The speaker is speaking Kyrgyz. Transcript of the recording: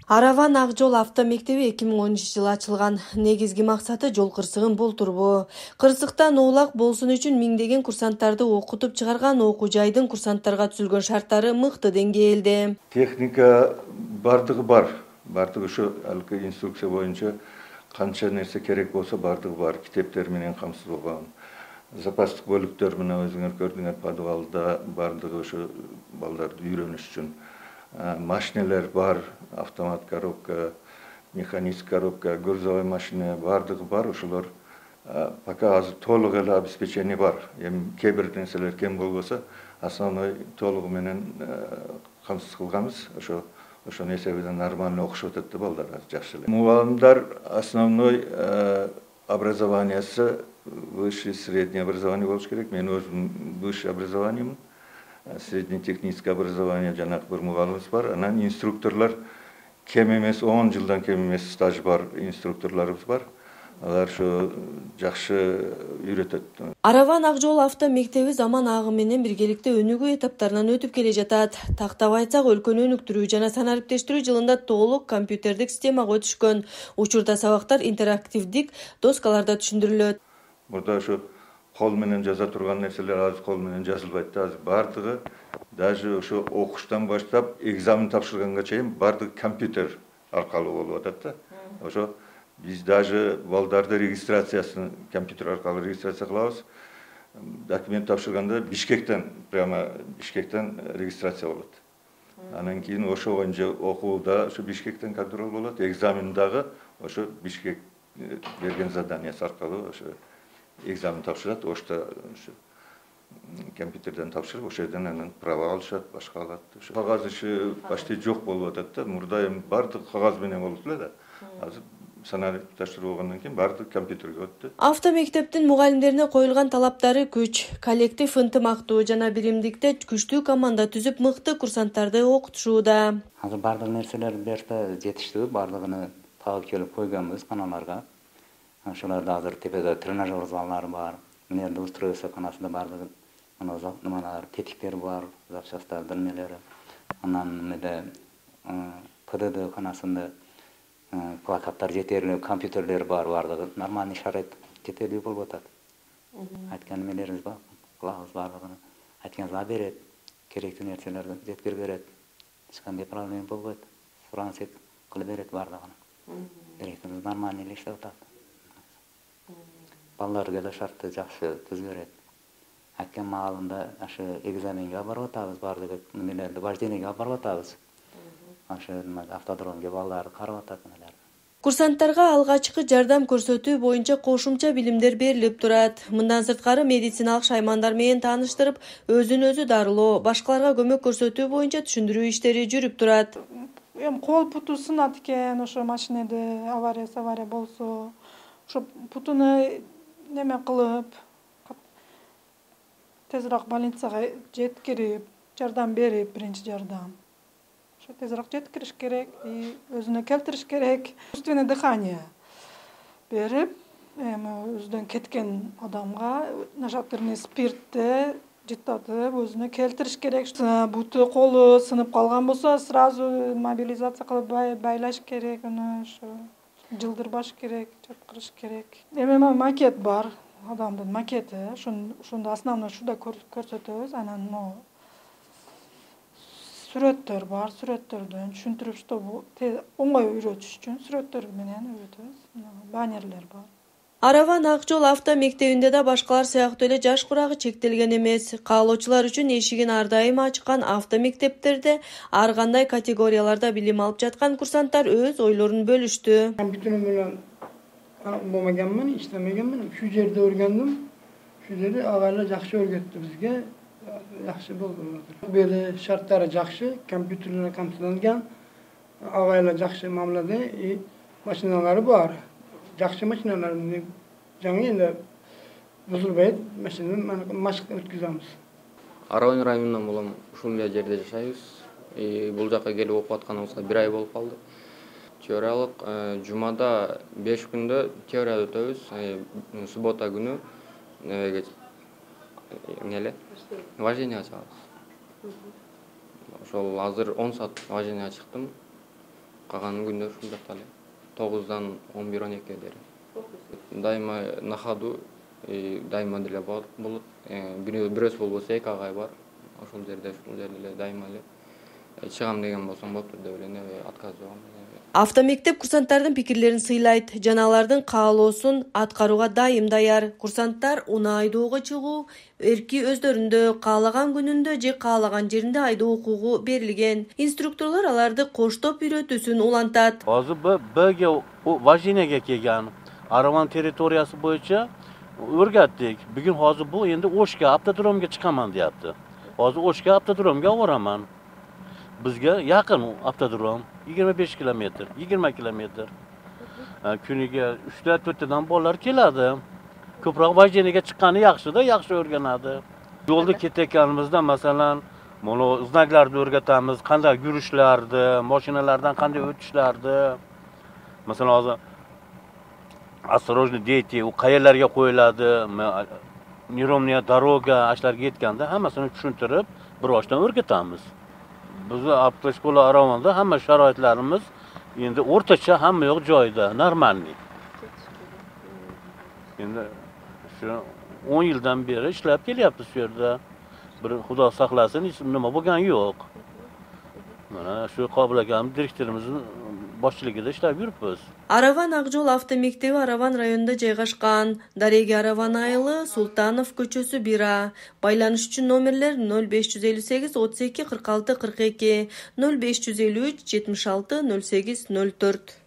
Араван Ак жол автомектеби 2013-жылы ачылган. Негизги максаты жол кырсыгын болтурбоо. Кырсыктан оолак болсун үчүн миңдеген курсанттарды окутуп чыгарган окуу жайдын курсанттарга түзүлгөн шарттары мыкты деңгээлде. Техника бардыгы бар. Бардыгы ушу алкы инструкция боюнча канча нерсе керек болсо бардыгы бар. Китептер менен камсыз болгон. Запастык бөлүктөр менен өзүңөр көрдүңөр подвалда бардыгы ушу балдарды үйрөнүш үчүн. Машинелер бар, автомат коробка, механический коробка, грузовой машина бардыгы бар, ошолор пока азыр толук эле обеспечение бар. Эми кээ бир нерселер кем болбосо, основной толугу менен камсыз кылганбыз. Ошонун эсебинен нормально окушуп атат да балдар жакшы эле. Мугалимдар основной образованиясы высшее среднее образование болуш керек. Мен өзүм высшее образованием, среднетехническое образование жанагы бир мугалимибиз бар. Анан инструкторлор кем эмес 10 жылдан кем эмес стаж бар инструкторлорубуз бар. Алар ошо жакшы үйрөтөт. Араван Ак жол автомектеби заман агымы менен биргеликте өнүгүү этаптарынан өтүп келе жатат. Тактап айтсак, өлкөнү өнүктүрүү жана санариптештирүү жылында толук компьютердик системага өтүшкөн. Учурда сабактар интерактивдик доскаларда түшүндүрүлөт. Мурда ошо кол менен жаза турган нерселер азыр кол менен жазылбайт да. Азыр бардыгы даже ошо окуштан баштап экзамен тапшырганга чейин бардыгы компьютер аркылуу болуп атат да. Ошо биз даже балдарды регистрациясын компьютер аркылуу регистрация кылабыз. Документ тапшырганда прямо Бишкектен регистрация болот. Анан кийин ошо боюнча окууда ошо Бишкектен контроль болот. Экзамен дагы ошо Бишкек берген заданиясы аркылуу ошо экзамен тапшырат. Ошто компьютерден тапшырып, ошол жерден анан права алышат, башка алат. Ошо кагаз иши почти жок болуп атат да. Мурда эми бардык кагаз менен болуп эле да. Азыр санариптештирүү болгондон кийин бардык компьютерге өттү. Автомектептин мугалимдерине коюлган талаптары күч, коллектив ынтымактуу жана биримдикте күчтүү команда түзүп мыкты курсанттарды окутушууда. Азыр бардык нерселер берте жетиштүү, бардыгын табып келип койгонбуз каналарга. Ошолордо азыр тепеде тренажер заллары бар. Мынерде устройство канасында бардыгы немалар, тетиктер бар, запчасттардын немелери. Анан эмеде ПДД канасында плакаттар жетерлик, компьютерлер бар, бардыгы нормальный шарайт жетерлик болуп атат. Айткан эмелерибиз бар, кылабыз бардыгын. Айтканыбызга берет, керектүү нерселерди жеткирип берет. Эч кандай проблема болбойт. Сурансак кылып берет бардыгын. Директорубуз нормальный эле иштеп атат. Балдарга да шартты жакшы түзүп берет. Айткан маалында ошо экзаменге алып барып атабыз, бардыгы немелерди вождениеге алып барып атабыз. Ошо автодромго балдарды карап атат эмелер. Курсанттарга алгачкы жардам көрсөтүү боюнча кошумча билимдер берилип турат. Мындан сырткары медициналык шаймандар менен тааныштырып, өзүн-өзү дарылоо, башкаларга көмөк көрсөтүү боюнча түшүндүрүү иштери жүрүп турат. Эми кол путу сынат экен, ошо машинеде авария болсо, ошо путуну неме кылып, тезирээк больницага жеткирип, жардам берип, биринчи жардам. Ошо тезирээк жеткириш керек и өзүнө келтириш керек. Искусственное дыхание берип, эми өзүдөн кеткен адамга нашатырный спиртти жыттатып, өзүнө келтириш керек. Буту колу сынып калган болсо, сразу мобилизация кылып байлаш керек, аны ошо жылдырбаш керек, жаткырыш керек. Эми макет бар, адамдын макети, ошондо основной ушунда көрсөтөбүз. Анан сүрөттөр бар, сүрөттөрдөн түшүндүрүп, чтобы оңой үйрөтүш үчүн сүрөттөр менен үйрөтөбүз. Баннерлер бар. Араван Ак жол автомектебинде да башкалар сыяктуу эле жаш курагы чектелген эмес. Каалоочулар үчүн эшигин ар дайым ачкан автомектептерде ар кандай категорияларда билим алып жаткан курсанттар өз ойлорун бөлүштү. Компьютер менен болмаганмын, иштемегенмин. Şu жерде өргөндүм. Şu жерде агайлар жакшы өргөттү бизге. Жакшы болду. Бери шарттары жакшы, компьютерлер камсызданган, агайлар жакшы мамиледе и машиналары бар. Жакшы машиналар жаңы эле бузулбайт, машинаны машык өткүзөбүз. Араван районунан болом, ушул жерде жашайбыз. Бул жака келип окуп атканыбызга 1 ай болуп калды. Теориялык жумада 5 күндө теория өтөбүз. Суббота күнү вождение чыгабыз. Ошол азыр 10 саат вождение чыктым. калган күндө ушул жакта эле 9-дан 11-12 дери. Дайыма на ходу, дайыма деле болот. Бирөөсү болбосо эки агай бар. Ошол жерде эле дайыма эле чыгам деген болсоң болуптур деп эле отказ жогом. Автомектеп курсанттардын пикирлерин сыйлайт жана алардын каалоосун аткарууга дайым даяр. Курсанттар унаа айдоого чыгуу эрки өздөрүндө, каалаган күнүндө же каалаган жеринде айдоо укугу берилген. Инструкторлор аларды коштоп үйрөтүүсүн улантат. Азыр бге вождениеге келген Араван территориясы боюнча o'rgatdik. Bugun hozir bu endi O'shga avtodromga chiqaman deyapti. Hozir O'shga avtodromga boraman. Bizga yaqin avtodrom 25 kilometr, 20 kilometr. Kuniga 3-4tadan bolalar keladi. Ko'proq vojeniyaga chiqqani yaxshi-da, yaxshi o'rganadi. Yo'lda ketayotganimizda masalan, mana znaklarni o'rgatamiz, qanday yurishlarni, mashinalardan qanday o'tishlarni. Masalan, hozir осторожно deydi, u qayerlarga qo'yiladi, nerovniya doroga, ashlarga yetganda hammasini tushuntirib, bir boshdan o'rgatamiz. Bizni avtoshkola Aravanda hamma sharoitlarimiz endi o'rtacha hamma yo'q joyida, normalniy. Endi shu 10 yildan beri ishlab kelyapmiz shu yerda. Bir Xudo saqlasin, hech nima bo'lgani yo'q. Mana shu Qobil akam direktorimizning boshchiligida ishlab yuribmiz. Араван Акжол автомектеби Араван районунда жайгашкан. Дареги Араван айылы, Султанов көчөсү 1А. Байланыш үчүн номерлер 0558 32 46 42, 0553 76 08 04.